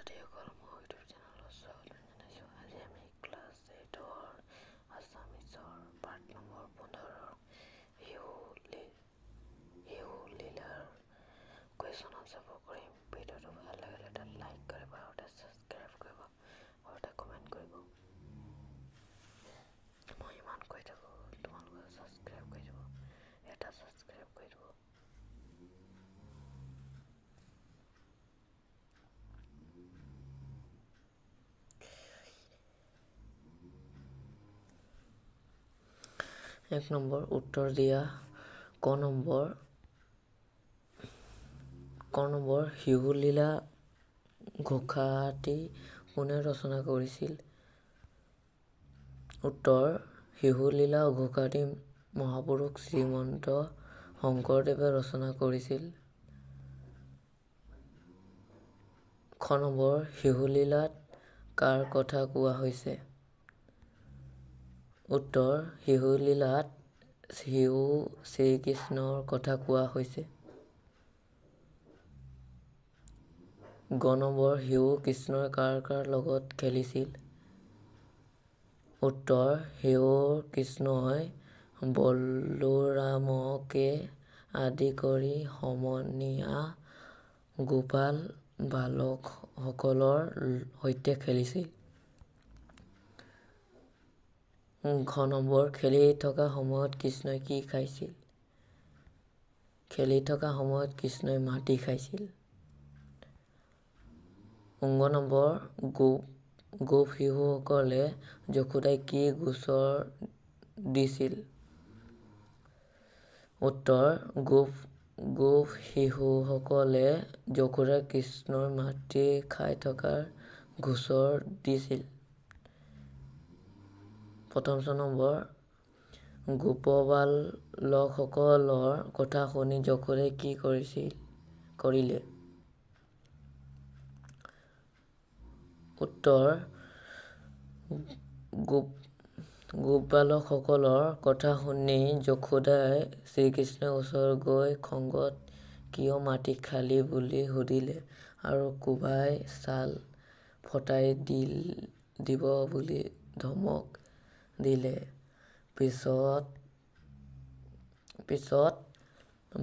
শিক্ষাৰ্থীসকল, মোৰ ইউটিউব চেনেলত স্বাগতম জনাইছোঁ। আজি আমি ক্লাছ 8ৰ আছামিজৰ পাৰ্ট নম্বৰ 15 শিশু লীলাৰ কুৱেশ্যন আনচাৰ কৰিম। ভিডিঅ'টো ভাল লাগিলে এটা লাইক কৰিব আৰু এটা ছাবস্ক্ৰাইব কৰিব আৰু এটা কমেণ্ট কৰিব। মই ইমান কৈ থাকোঁ, তোমালোকে ছাবস্ক্ৰাইব কৰি দিব, এটা ছাবস্ক্ৰাইব কৰি দিব। এক নম্বৰ উত্তৰ দিয়া। ক নম্বৰ শিশুলীলা ঘোষাটি কোনে ৰচনা কৰিছিল? উত্তৰ, শিশুলীলা ঘোষাটি মহাপুৰুষ শ্ৰীমন্ত শংকৰদেৱে ৰচনা কৰিছিল। খ নম্বৰ শিশুলীলাত কাৰ কথা কোৱা হৈছে? উত্তৰ, শিশুলীলাত শিশু শ্ৰীকৃষ্ণৰ কথা কোৱা হৈছে। গ নম্বৰ শিশু কৃষ্ণই কাৰ কাৰ লগত খেলিছিল? উত্তৰ, শিশু কৃষ্ণই বলোৰামকে আদি কৰি সমনীয়া গোপাল বালকসকলৰ সৈতে খেলিছিল। ঘ নম্বৰ খেলি থকা সময়ত কৃষ্ণই কি খাইছিল? খেলি থকা সময়ত কৃষ্ণই মাটি খাইছিল। ঙ নম্বৰ গোপ শিশুসকলে যশোদাক কি গোচৰ দিছিল? উত্তৰ, গোপ শিশুসকলে যশোদাক কৃষ্ণৰ মাটি খাই থকাৰ গোচৰ দিছিল। ছ নম্বৰ গোপবালকসকলৰ কথা শুনি যশোদাই কি কৰিলে? উত্তৰ, গোপবালকসকলৰ কথা শুনি যশোদাই শ্ৰীকৃষ্ণৰ ওচৰত গৈ খঙত কিয় মাটি খালি বুলি সুধিলে আৰু কোবাই ছাল ফটাই দিব বুলি ধমক দিলে। পিছত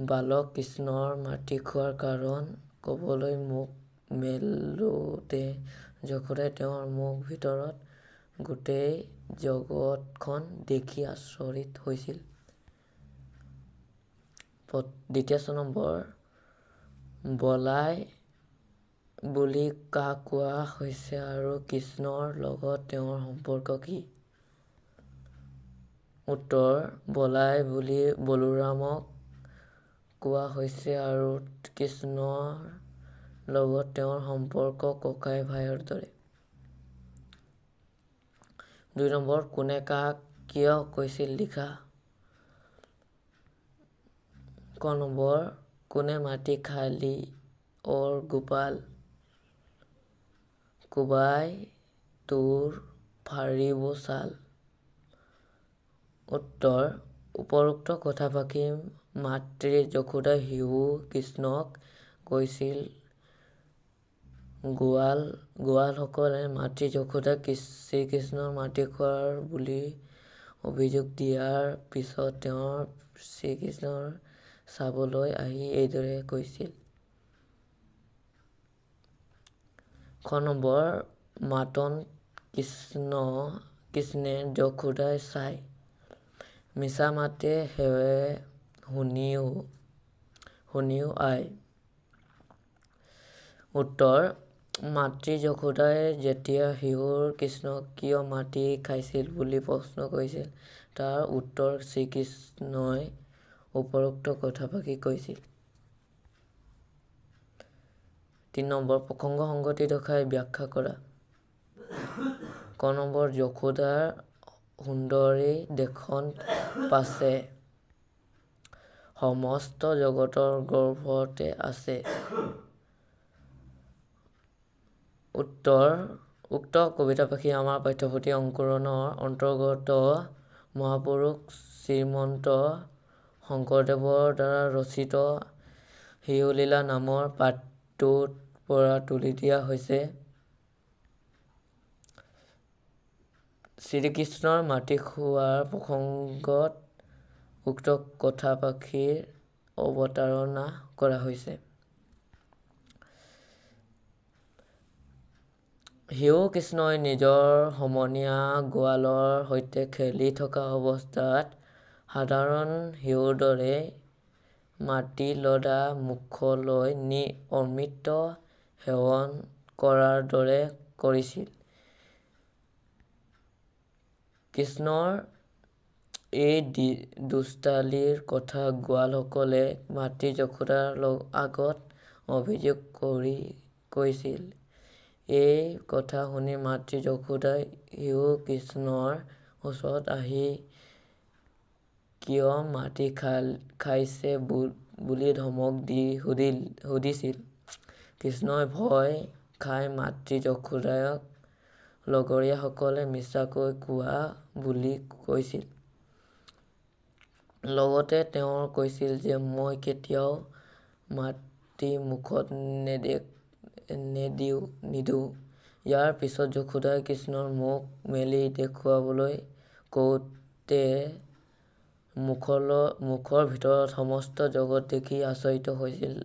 বালক কৃষ্ণৰ মাটি খোৱাৰ কাৰণ ক'বলৈ মুখ মেলোঁতে যশোদাই তেওঁৰ মুখৰ ভিতৰত গোটেই জগতখন দেখি আচৰিত হৈছিল। ছ নম্বৰ বলাই বুলি কাক কোৱা হৈছে আৰু কৃষ্ণৰ লগত তেওঁৰ সম্পৰ্ক কি? উত্তৰ, বলাই বুলি বলোৰামক কোৱা হৈছে আৰু কৃষ্ণৰ লগত তেওঁৰ সম্পৰ্ক ককাই ভাইৰ দৰে। ২ নম্বৰ কোনে কাক কিয় কৈছিল লিখা। ক নম্বৰ কোনে মাটি খালি অৰ গোপাল, কোবাই তোৰ ফাৰিব ছাল? উত্তৰ, উপৰোক্ত কথাফাকি মাতৃ যশোদাই শিশু কৃষ্ণক কৈছিল। গোৱালসকলে মাতৃ যশোদাক শ্ৰীকৃষ্ণৰ মাটি খোৱা বুলি অভিযোগ দিয়াৰ পিছত তেওঁ শ্ৰীকৃষ্ণক চাবলৈ আহি এইদৰে কৈছিল। খ নম্বৰ মাতত কৃষ্ণে যশোদাক চাই মিছা মাতে সেয়ে শুনিও আই। উত্তৰ, মাতৃ যশোদাই যেতিয়া শিশু কৃষ্ণক কিয় মাটি খাইছিল বুলি প্ৰশ্ন কৰিছিল তাৰ উত্তৰত শ্ৰীকৃষ্ণই উপৰোক্ত কথাফাকি কৈছিল। ৩ নম্বৰ প্ৰসংগ সংগতি দৰ্শাই ব্যাখ্যা কৰা। ক নম্বৰ যশোদাৰ সুন্দৰী দেশখন পাছে সমস্ত জগতৰ গৰ্ভতে আছে। উত্তৰ, উক্ত কবিতাফাকি আমাৰ পাঠ্যপুথি অংকুৰণৰ অন্তৰ্গত মহাপুৰুষ শ্ৰীমন্ত শংকৰদেৱৰ দ্বাৰা ৰচিত শিশুলীলা নামৰ পাঠটোৰ পৰা তুলি দিয়া হৈছে। শ্ৰীকৃষ্ণৰ মাটি খোৱাৰ প্ৰসংগত উক্ত কথা পাখীৰ অৱতাৰণা কৰা হৈছে। শিশু কৃষ্ণই নিজৰ সমনীয়া গোৱালৰ সৈতে খেলি থকা অৱস্থাত সাধাৰণ শিশুৰ দৰে মাটি লদা মুখলৈ নি অমৃত সেৱন কৰাৰ দৰে কৰিছিল। কৃষ্ণৰ এই দুষ্টালিৰ কথা গোৱালসকলে মাতৃ যশোদাৰ আগত অভিযোগ কৰিছিল। এই কথা শুনি মাতৃ যশোদাই শিশু কৃষ্ণৰ ওচৰত আহি কিয় মাটি খাইছে বুলি ধমক দি সুধিছিল। কৃষ্ণই ভয় খাই মাতৃ যশোদাক লগৰীয়াসকলে মিছাকৈ কোৱা বুলি কৈছিল। লগতে তেওঁ কৈছিল যে মই কেতিয়াও মাটি মুখত নিদিওঁ। ইয়াৰ পিছত যশোদাই কৃষ্ণৰ মুখ মেলি দেখুৱাবলৈ কওঁতে মুখৰ ভিতৰত সমস্ত জগত দেখি আচৰিত হৈছিল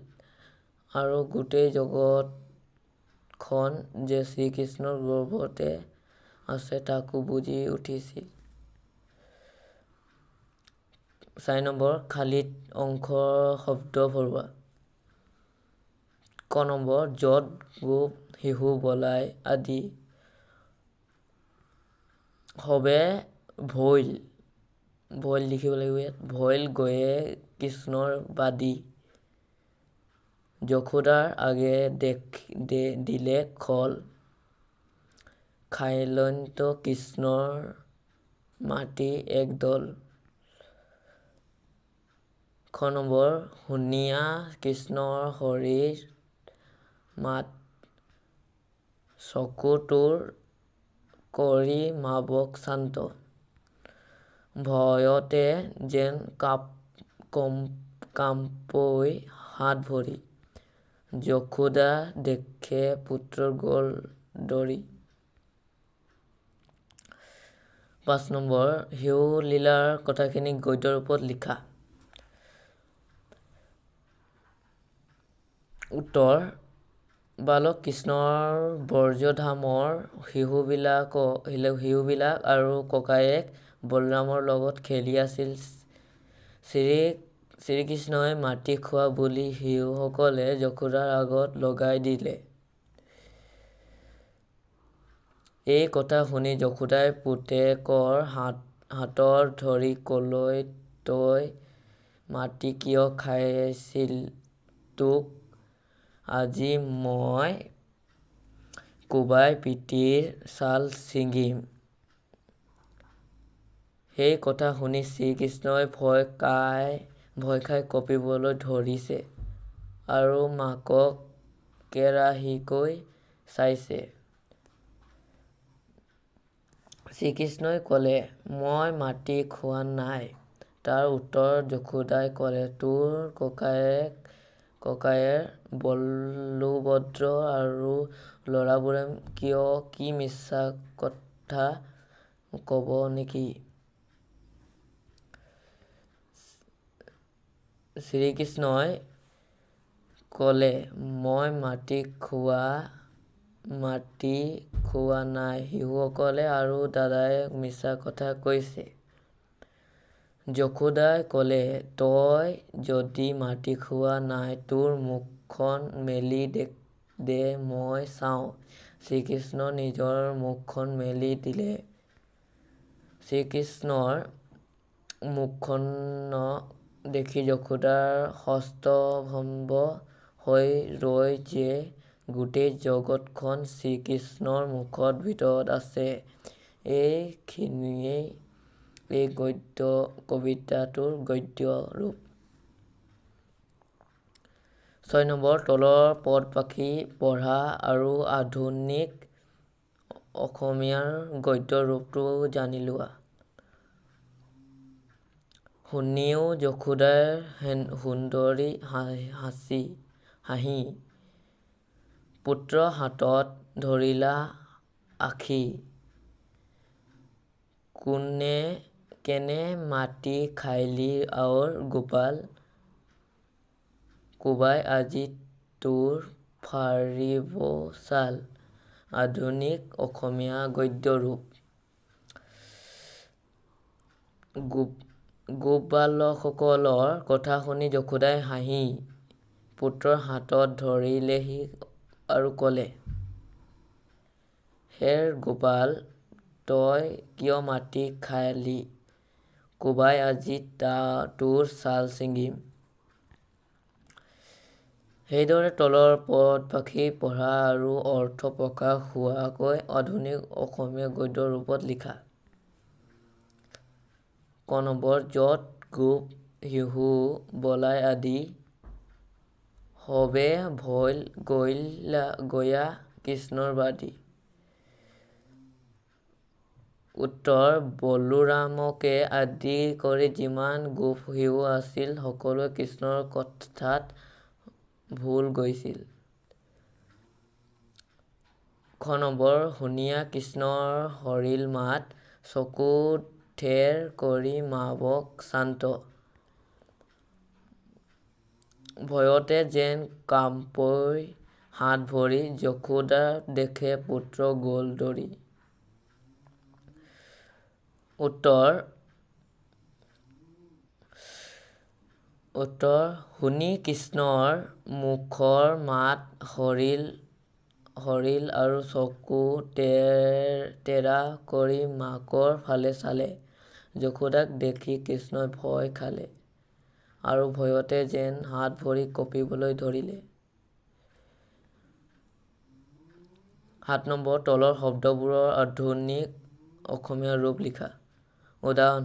আৰু গোটেই জগতখন যে শ্ৰীকৃষ্ণৰ গৰ্ভতে আছে তাকো বুজি উঠিছিল। ৪ খালিত অংশৰ শব্দ ভৰোৱা। ক য'ত গোপ শিশু বলাই আদি সবে ভৈল লিখিব লাগিব ইয়াত। ভৈল গৈয়ে কৃষ্ণৰ বাদী যশোদাৰ আগে দিলে খল। খাইলন্ত কৃষ্ণৰ মাটি এক দল। খ শুনিয়া কৃষ্ণৰ হৰিৰ মাত চকু তোৰ কৰি মাৱক শান্ত। ভয়তে যেন কাঁপই হাত ভৰি। যশোদা দেখে পুত্ৰ গ'ল দৰি। ৫ শিশু লীলাৰ কথাখিনি গদ্য ৰূপত লিখা। উত্তৰ: বালক কৃষ্ণৰ ব্ৰজধামৰ শিশুবিলাক আৰু ককায়েক বলৰামৰ লগত খেলি আছিল। শ্ৰীকৃষ্ণই মাটি খোৱা বুলি শিশুসকলে যশোদাৰ আগত লগাই দিলে। এই কথা শুনি যশোদাই পুতেকৰ হাতত ধৰি ক'লে তই মাটি কিয় খাইছিল তোক আজি মই কোবাই পিঠিৰ ছাল ছিঙিম। সেই কথা শুনি শ্ৰীকৃষ্ণই ভয় খাই কঁপিবলৈ ধৰিছে আৰু মাকক কেৰাহীকৈ চাইছে। শ্ৰীকৃষ্ণই ক'লে মই মাটি খোৱা নাই। তাৰ উত্তৰত যশোদাই ক'লে তোৰ ককায়েৰ বলোভদ্ৰ আৰু ল'ৰাবোৰে কি মিছা কথা ক'ব নেকি? শ্ৰীকৃষ্ণই ক'লে মই মাটি খোৱা নাই। শিশুসকলে আৰু দাদাই মিছা কথা কৈছে। যশোদাই ক'লে তই যদি মাটি খোৱা নাই তোৰ মুখখন মেলি দে মই চাওঁ। শ্ৰীকৃষ্ণই নিজৰ মুখখন মেলি দিলে। শ্ৰীকৃষ্ণৰ মুখখন দেখি যশোদাৰ হস্তভম্ব হৈ ৰয় যে গোটেই জগতখন শ্ৰীকৃষ্ণৰ মুখৰ ভিতৰত আছে। এইখিনিয়েই এই কবিতাটোৰ গদ্য ৰূপ। ৬ তলৰ পদ পাখি পঢ়া আৰু আধুনিক অসমীয়াৰ গদ্য ৰূপটো জানি লোৱা। শুনিও যশোদাৰ সুন্দৰী হাঁহি পুত্ৰ হাতত ধৰিলা আখি। কেনে মাটি খাইলি আউৰ গোপাল কোবাই আজি তোৰ ফাৰিব চাল। আধুনিক অসমীয়া গদ্য ৰূপ। গোপবালকসকলৰ কথা শুনি যশোদাই হাঁহি পুত্ৰৰ হাতত ধৰিলেহি আৰু ক'লে, হেৰ গোপাল, তই কিয় মাটি খালি? কোবাই আজি তোৰ ছাল ছিঙিম। সেইদৰে তলৰ পদপাখি পঢ়া আৰু অৰ্থ প্ৰকাশ হোৱাকৈ আধুনিক অসমীয়া গদ্য ৰূপত লিখা। ক নম্বৰ, য'ত গোপ শিহু বলাই আদি সবে ভৈল গয়া কৃষ্ণৰ বাদী। উত্তৰ, বলোৰামকে আদি কৰি যিমান গোপ শিহু আছিল সকলোৱে কৃষ্ণৰ কথাত ভোল গৈছিল। খ নম্বৰ, শুনিয়া কৃষ্ণৰ সৰিল মাত, চকু ঠেৰ কৰি মাৱক শান্ত। ভয়তে যেন কাঁপই হাত ভৰি, যশোদা দেখে পুত্ৰ গ'ল দৌৰি। উত্তৰ, শুনি কৃষ্ণৰ মুখৰ মাত সৰিল আৰু চকু টেৰা কৰি মাকৰ ফালে চালে। যশোদাক দেখি কৃষ্ণই ভয় খালে আৰু ভয়তে যেন হাত ভৰি কঁপিবলৈ ধৰিলে। ৭ নম্বৰ, তলৰ শব্দবোৰৰ আধুনিক অসমীয়া ৰূপ লিখা। উদাহৰণ,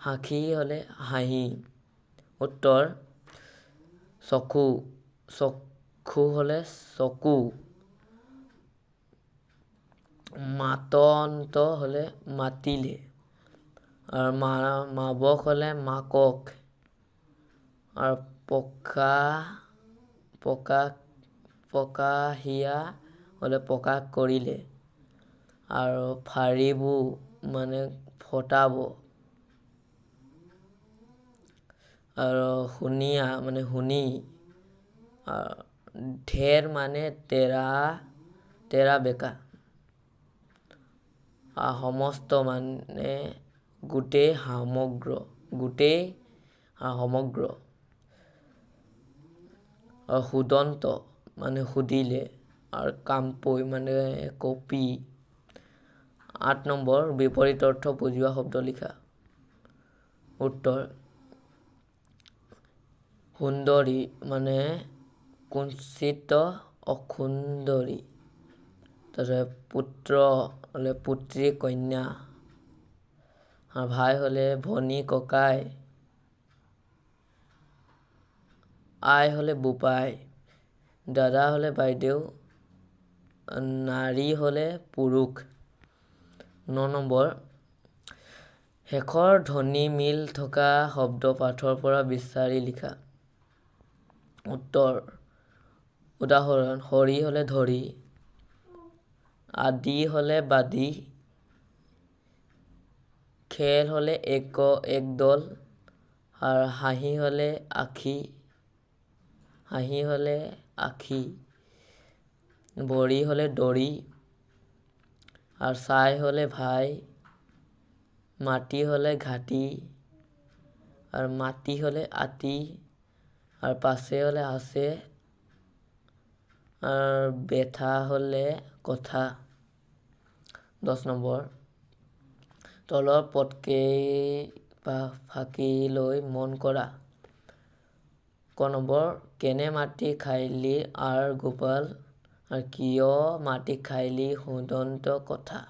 সাক্ষী হ'লে হাঁহি। উত্তৰ, চক্ষু হ'লে চকু। মাতন্ত হ'লে মাতিলে আৰু মাৱক হ'লে মাকক আৰু প্ৰকাশিয়া হ'লে প্ৰকাশ কৰিলে আৰু ফাৰিবো মানে ফটাব আৰু শুনিয়া মানে শুনি ঠেৰ মানে তেৰা বেকা সমস্ত মানে গোটেই সমগ্ৰ আৰু সুদন্ত মানে সুধিলে আৰু কাঁপই মানে কঁপি। ৮ নম্বৰ, বিপৰীত অৰ্থ বুজোৱা শব্দ লিখা। উত্তৰ, সুন্দৰী মানে কুৎসিত অসুন্দৰী। তাৰপিছত পুত্ৰ হ'লে পুত্ৰী কন্যা আৰু ভাই হ'লে ভনী ককাই, আই হ'লে বোপাই, দাদা হ'লে বাইদেউ, নাৰী হ'লে পুৰুষ। ৯ নম্বৰ, শেষৰ ধ্বনি মিল থকা শব্দ পাঠৰ পৰা বিচাৰি লিখা। উদাহৰণ, হৰি হ'লে ধৰি, আদি হ'লে বাদী, খেল হ'লে একদল আৰু হাঁহি হ'লে আখি, ভৰি হ'লে দৰি আৰু চাই হ'লে ভাই, মাটি হ'লে ঘাটি আৰু মাটি হ'লে আতি আৰু পাছে হ'লে আছে আৰু বেথা হ'লে কথা। ১০ নম্বৰ, তলৰ পদকেইফাঁকিলৈ মন কৰা। ক নম্বৰ, কেনে মাটি খাইলি আৰ গোপাল আৰু কিয় মাটি খাইলি সুদন্ত কথা।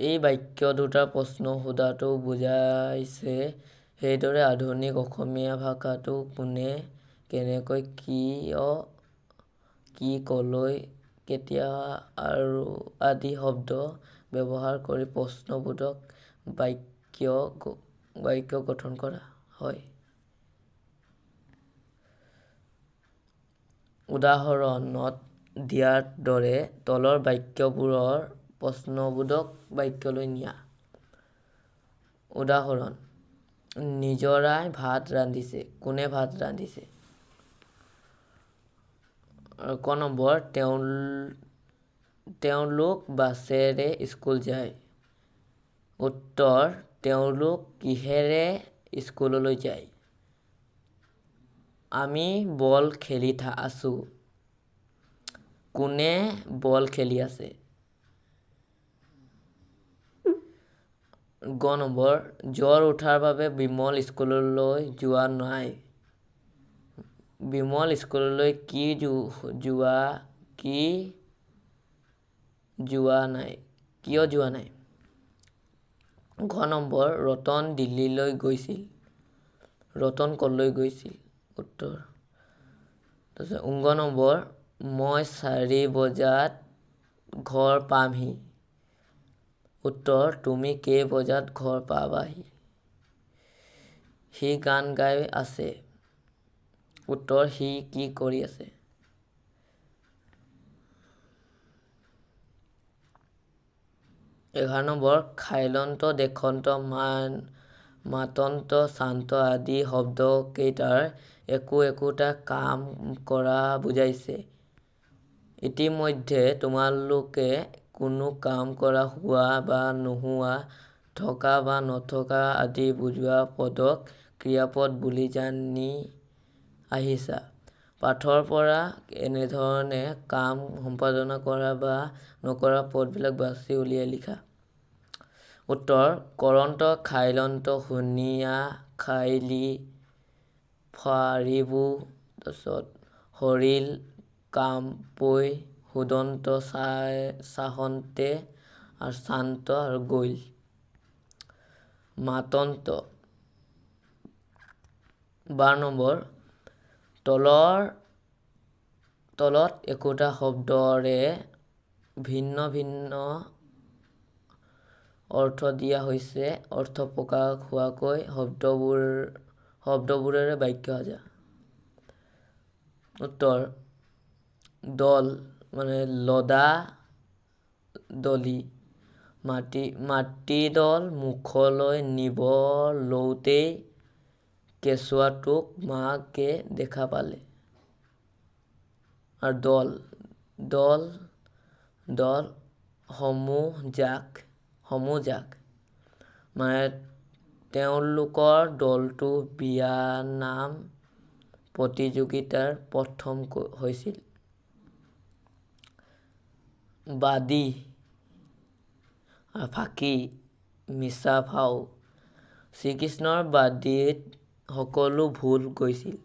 এই বাক্য দুটাৰ প্ৰশ্ন সোধাটো বুজাইছে সেইদৰে আধুনিক অসমীয়া ভাষাটো কোনে, কেনেকৈ, কিয়, কি, কলৈ, কেতিয়া আদি শব্দ ব্যৱহাৰ কৰি প্ৰশ্নবোধক বাক্য গঠন কৰা হয়। উদাহৰণত দিয়াৰ দৰে তলৰ বাক্যবোৰৰ প্ৰশ্নবোধক বাক্যলৈ নিয়া। উদাহৰণ: নিজৰাই ভাত ৰান্ধিছে। কোনে ভাত ৰান্ধিছে? আৰু ক নম্বৰ, তেওঁলোক বাছেৰে স্কুল যায়। উত্তৰ: তেওঁলোক কিহেৰে স্কুললৈ যায়? আমি বল খেলি আছোঁ। কোনে বল খেলি আছে? গ নম্বৰ, জ্বৰ উঠাৰ বাবে বিমল স্কুললৈ যোৱা নাই। বিমল স্কুললৈ কিয় যোৱা নাই? ঘ নম্বৰ, ৰতন দিল্লীলৈ গৈছিল। ৰতন ক'লৈ গৈছিল? উত্তৰ। ঙ নম্বৰ, মই 4 বজাত ঘৰ পামহি। উত্তৰ: তুমি কেই বজাত ঘৰ পাবাহি? সি গান গাই আছে। উত্তৰ: সি কি কৰি আছে? এঘাৰ নম্বৰ, খাইলন্ত, দেশন্ত, মাতন্ত, চান্ত আদি শব্দকেইটাৰ একোটা কাম কৰা বুজাইছে। ইতিমধ্যে তোমালোকে কোনো কাম কৰা, হোৱা বা নোহোৱা, থকা বা নথকা আদি বুজোৱা পদক ক্ৰিয়াপদ বুলি জানি আহিছা। পাঠৰ পৰা এনেধৰণে কাম সম্পাদন কৰা বা নকৰা পদবিলাক বাছি উলিয়াই লিখা। উত্তৰ: কৰন্ত, খাইলন্ত, শুনিয়া, খাইলি, ফাৰিবু, হৰিল, কামপৈ, সুদন্ত, চাহন্তে, চান্ত আৰু গৈল। মাতন্ত। 12 নম্বৰ, তলত একোটা শব্দৰে ভিন্ন ভিন্ন অৰ্থ দিয়া হৈছে। অৰ্থ প্ৰকাশ হোৱাকৈ শব্দবোৰেৰে বাক্য সাজা। উত্তৰ: দল লদা, দলি। মাটিডল মুখলৈ নিব লওঁতেই কেঁচুৱাটোক মাকে দেখা পালে। আৰু দল সমূহজাক। তেওঁলোকৰ দলটো বিয়ানাম প্ৰতিযোগিতাত প্ৰথম হৈছিল। বাদী, ফাঁকি, মিছা ভাও। শ্ৰীকৃষ্ণৰ বাদীত সকলো ভুল গৈছিল।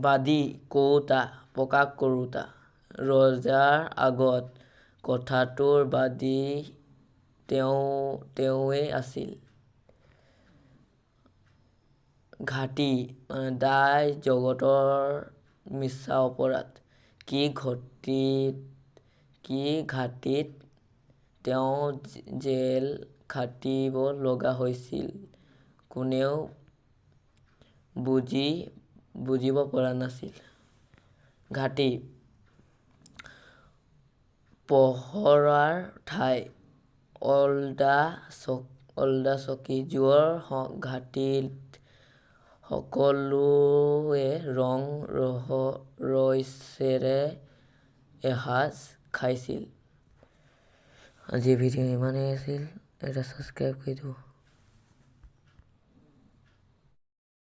বাদী, কওঁতা, প্ৰকাশ কৰোঁতা। ৰজাৰ আগত কথাটোৰ বাদী তেৱেঁই আছিল। ঘাটি, দায়, জগতৰ মিছা অপৰাধ। কি ঘাটিত তেওঁ জেল খাটিব লগা হৈছিল কোনেও বুজিব পৰা নাছিল। ঘাটি, পহৰাৰ ঠাই। অলদা চকী। জুইৰ ঘাটিত সকলোৱে ৰং ৰহইচৰে এসাঁজ খাইছিল। আজিৰ ভিডিঅ' ইমানেই আছিল। এটা ছাবস্ক্ৰাইব কৰি দিব।